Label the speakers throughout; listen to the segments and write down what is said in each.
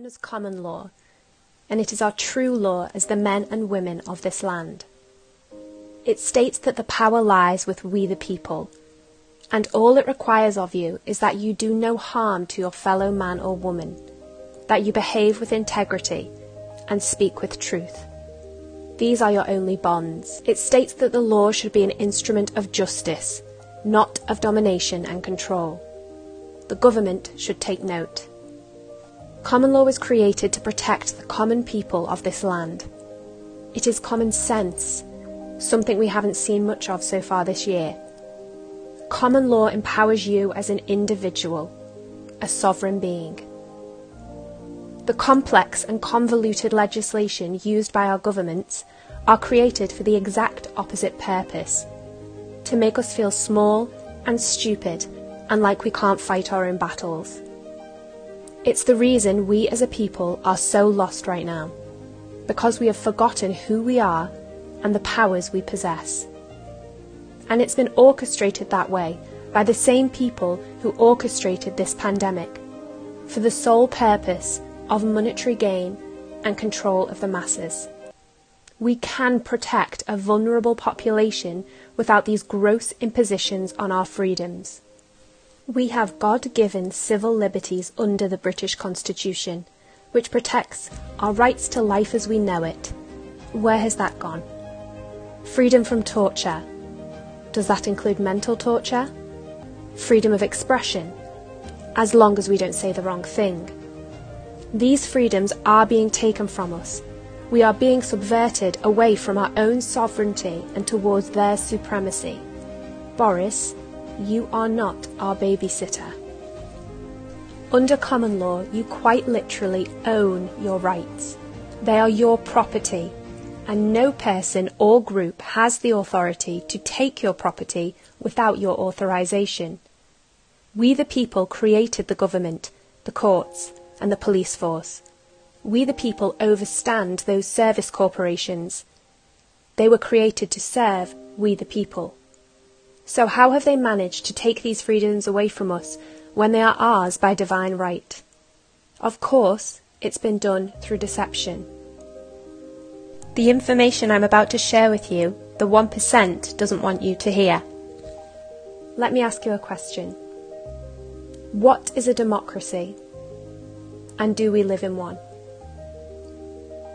Speaker 1: as common law, and it is our true law as the men and women of this land. It states that the power lies with we the people, and all it requires of you is that you do no harm to your fellow man or woman, that you behave with integrity and speak with truth. These are your only bonds. It states that the law should be an instrument of justice, not of domination and control. The government should take note. Common law was created to protect the common people of this land. It is common sense, something we haven't seen much of so far this year. Common law empowers you as an individual, a sovereign being. The complex and convoluted legislation used by our governments are created for the exact opposite purpose, to make us feel small and stupid and like we can't fight our own battles. It's the reason we as a people are so lost right now, because we have forgotten who we are and the powers we possess. And it's been orchestrated that way by the same people who orchestrated this pandemic, for the sole purpose of monetary gain and control of the masses. We can protect a vulnerable population without these gross impositions on our freedoms. We have God-given civil liberties under the British Constitution, which protects our rights to life as we know it. Where has that gone? Freedom from torture. Does that include mental torture? Freedom of expression, as long as we don't say the wrong thing. These freedoms are being taken from us. We are being subverted away from our own sovereignty and towards their supremacy. Boris, you are not our babysitter. Under common law, you quite literally own your rights. They are your property, and no person or group has the authority to take your property without your authorization. We the people created the government, the courts, and the police force. We the people overstand those service corporations. They were created to serve we the people. So how have they managed to take these freedoms away from us when they are ours by divine right? Of course, it's been done through deception. The information I'm about to share with you, the 1% doesn't want you to hear. Let me ask you a question. What is a democracy? And do we live in one?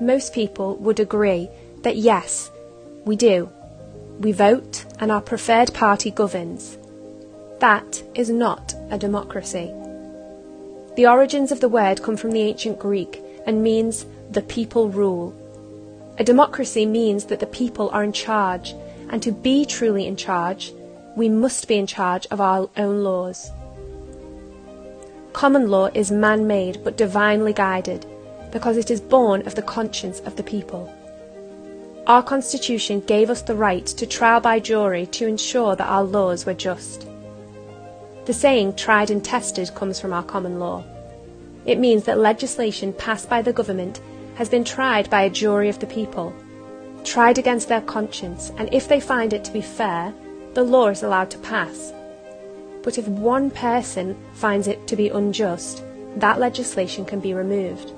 Speaker 1: Most people would agree that yes, we do. We vote and our preferred party governs. That is not a democracy. The origins of the word come from the ancient Greek and means the people rule. A democracy means that the people are in charge, and to be truly in charge, we must be in charge of our own laws. Common law is man-made but divinely guided, because it is born of the conscience of the people. Our Constitution gave us the right to trial by jury to ensure that our laws were just. The saying tried and tested comes from our common law. It means that legislation passed by the government has been tried by a jury of the people, tried against their conscience, and if they find it to be fair, the law is allowed to pass. But if one person finds it to be unjust, that legislation can be removed.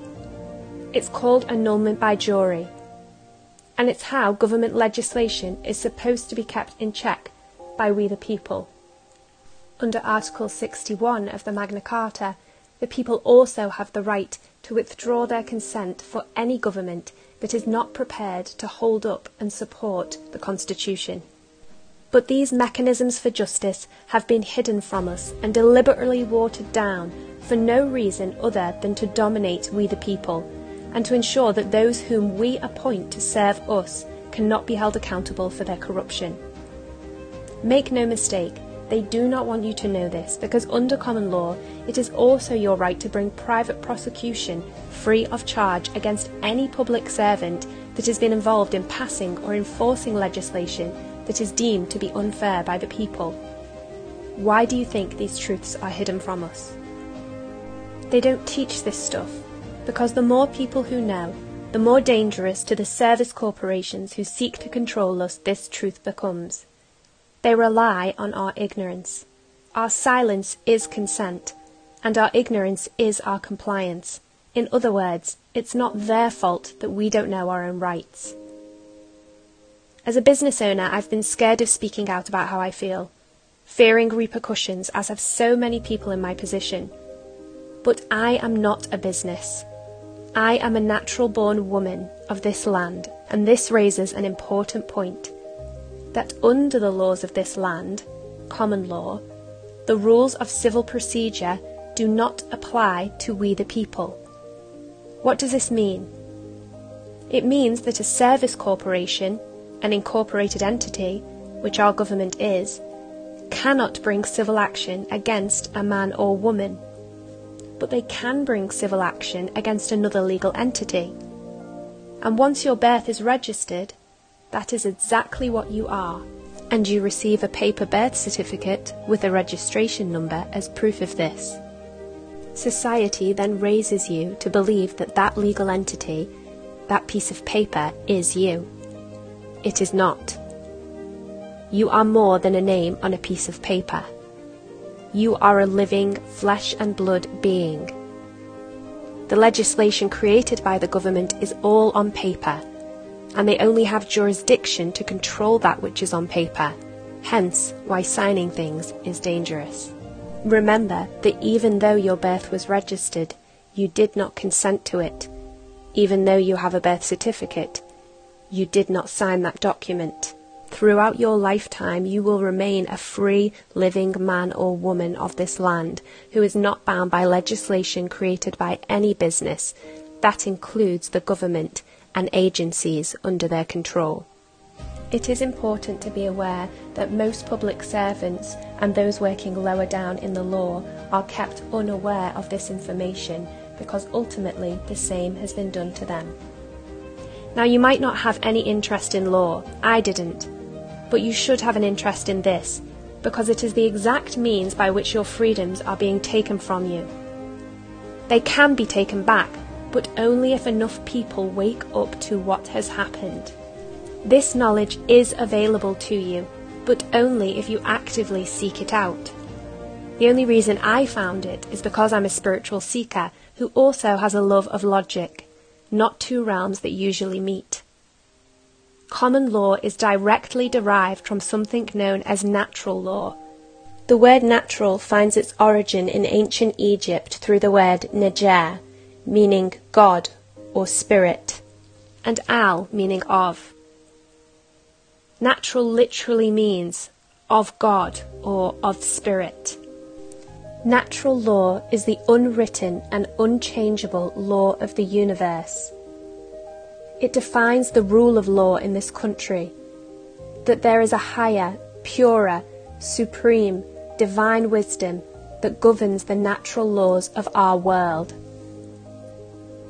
Speaker 1: It's called annulment by jury, and it's how government legislation is supposed to be kept in check by we the people. Under Article 61 of the Magna Carta, the people also have the right to withdraw their consent for any government that is not prepared to hold up and support the Constitution. But these mechanisms for justice have been hidden from us and deliberately watered down for no reason other than to dominate we the people, and to ensure that those whom we appoint to serve us cannot be held accountable for their corruption. Make no mistake, they do not want you to know this, because under common law, it is also your right to bring private prosecution free of charge against any public servant that has been involved in passing or enforcing legislation that is deemed to be unfair by the people. Why do you think these truths are hidden from us? They don't teach this stuff, because the more people who know, the more dangerous to the service corporations who seek to control us this truth becomes. They rely on our ignorance. Our silence is consent, and our ignorance is our compliance. In other words, it's not their fault that we don't know our own rights. As a business owner, I've been scared of speaking out about how I feel, fearing repercussions, as have so many people in my position. But I am not a business. I am a natural-born woman of this land, and this raises an important point, that under the laws of this land, common law, the rules of civil procedure do not apply to we the people. What does this mean? It means that a service corporation, an incorporated entity, which our government is, cannot bring civil action against a man or woman, but they can bring civil action against another legal entity. And once your birth is registered, that is exactly what you are, and you receive a paper birth certificate with a registration number as proof of this. Society then raises you to believe that that legal entity, that piece of paper, is you. It is not. You are more than a name on a piece of paper. You are a living, flesh and blood being. The legislation created by the government is all on paper, and they only have jurisdiction to control that which is on paper, hence why signing things is dangerous. Remember that even though your birth was registered, you did not consent to it. Even though you have a birth certificate, you did not sign that document. Throughout your lifetime, you will remain a free, living man or woman of this land who is not bound by legislation created by any business. That includes the government and agencies under their control. It is important to be aware that most public servants and those working lower down in the law are kept unaware of this information because ultimately the same has been done to them. Now, you might not have any interest in law. I didn't. But you should have an interest in this, because it is the exact means by which your freedoms are being taken from you. They can be taken back, but only if enough people wake up to what has happened. This knowledge is available to you, but only if you actively seek it out. The only reason I found it is because I'm a spiritual seeker who also has a love of logic, not two realms that usually meet. Common law is directly derived from something known as natural law. The word natural finds its origin in ancient Egypt through the word neger, meaning God or spirit, and al, meaning of. Natural literally means of God or of spirit. Natural law is the unwritten and unchangeable law of the universe. It defines the rule of law in this country, that there is a higher, purer, supreme, divine wisdom that governs the natural laws of our world.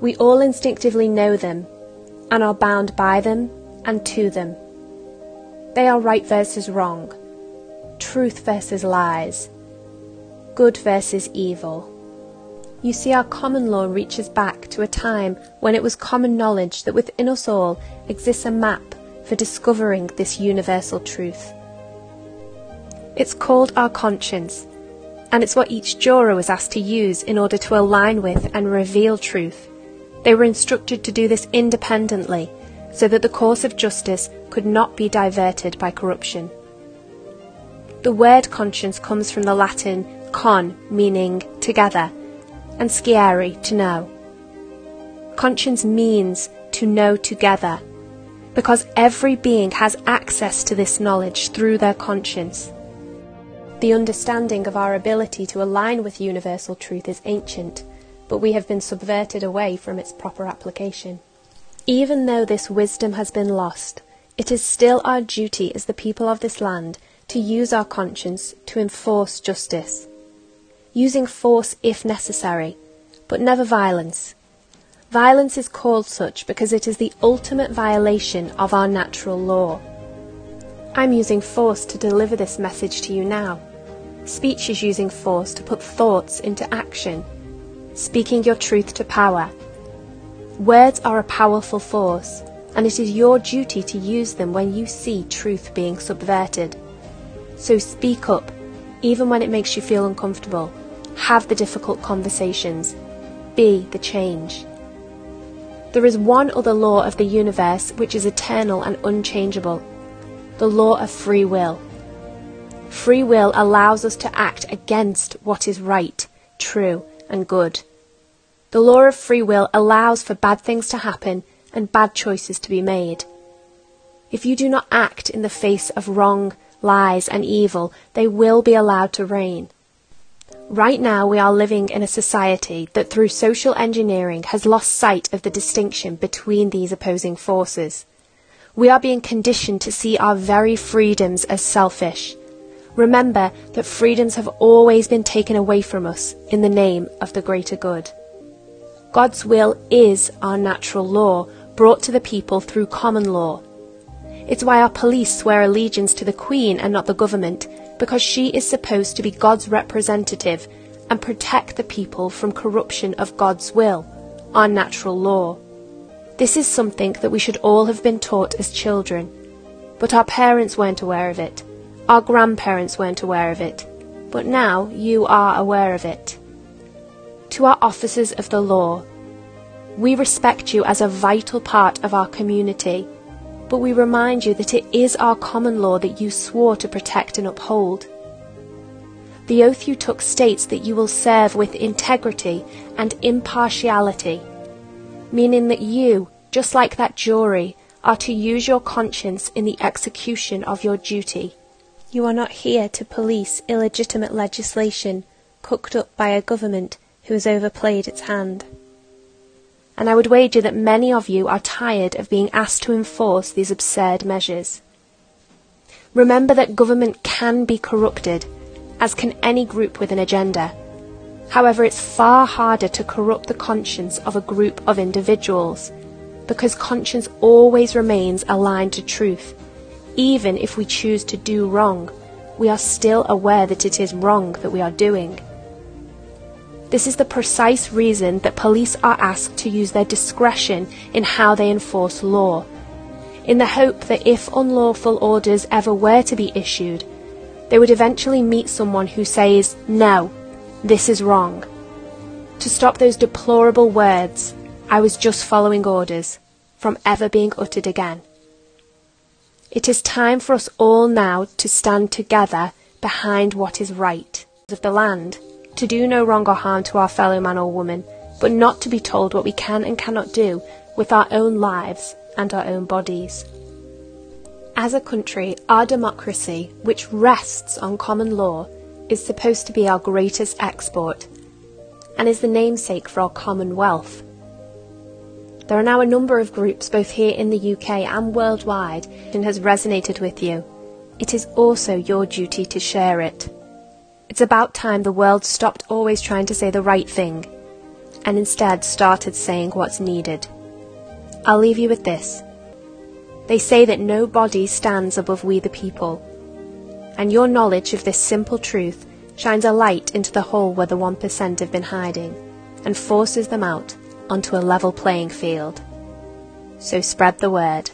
Speaker 1: We all instinctively know them and are bound by them and to them. They are right versus wrong, truth versus lies, good versus evil. You see, our common law reaches back to a time when it was common knowledge that within us all exists a map for discovering this universal truth. It's called our conscience, and it's what each juror was asked to use in order to align with and reveal truth. They were instructed to do this independently, so that the course of justice could not be diverted by corruption. The word conscience comes from the Latin con, meaning together, and sciere, to know. Conscience means to know together, because every being has access to this knowledge through their conscience. The understanding of our ability to align with universal truth is ancient, but we have been subverted away from its proper application. Even though this wisdom has been lost, it is still our duty as the people of this land to use our conscience to enforce justice. Using force if necessary, but never violence. Violence is called such because it is the ultimate violation of our natural law. I'm using force to deliver this message to you now. Speech is using force to put thoughts into action, speaking your truth to power. Words are a powerful force, and it is your duty to use them when you see truth being subverted. So speak up, even when it makes you feel uncomfortable. Have the difficult conversations. be the change. There is one other law of the universe which is eternal and unchangeable, the law of free will. Free will allows us to act against what is right, true, and good. The law of free will allows for bad things to happen and bad choices to be made. If you do not act in the face of wrong, lies, and evil, they will be allowed to reign. Right now we are living in a society that through social engineering has lost sight of the distinction between these opposing forces. We are being conditioned to see our very freedoms as selfish. Remember that freedoms have always been taken away from us in the name of the greater good. God's will is our natural law, brought to the people through common law. It's why our police swear allegiance to the Queen and not the government, because she is supposed to be God's representative and protect the people from corruption of God's will, our natural law. This is something that we should all have been taught as children, but our parents weren't aware of it. Our grandparents weren't aware of it, but now you are aware of it. To our officers of the law, we respect you as a vital part of our community, but we remind you that it is our common law that you swore to protect and uphold. The oath you took states that you will serve with integrity and impartiality, meaning that you, just like that jury, are to use your conscience in the execution of your duty. You are not here to police illegitimate legislation cooked up by a government who has overplayed its hand. And I would wager that many of you are tired of being asked to enforce these absurd measures. Remember that government can be corrupted, as can any group with an agenda. However, it's far harder to corrupt the conscience of a group of individuals, because conscience always remains aligned to truth. Even if we choose to do wrong, we are still aware that it is wrong that we are doing. This is the precise reason that police are asked to use their discretion in how they enforce law, in the hope that if unlawful orders ever were to be issued, they would eventually meet someone who says, "No, this is wrong," to stop those deplorable words, "I was just following orders," from ever being uttered again. It is time for us all now to stand together behind what is right of the land, to do no wrong or harm to our fellow man or woman, but not to be told what we can and cannot do with our own lives and our own bodies. As a country, our democracy, which rests on common law, is supposed to be our greatest export, and is the namesake for our common wealth. There are now a number of groups, both here in the UK and worldwide, and has resonated with you. It is also your duty to share it. It's about time the world stopped always trying to say the right thing, and instead started saying what's needed. I'll leave you with this. They say that no body stands above we the people, and your knowledge of this simple truth shines a light into the hole where the 1% have been hiding, and forces them out onto a level playing field. So spread the word.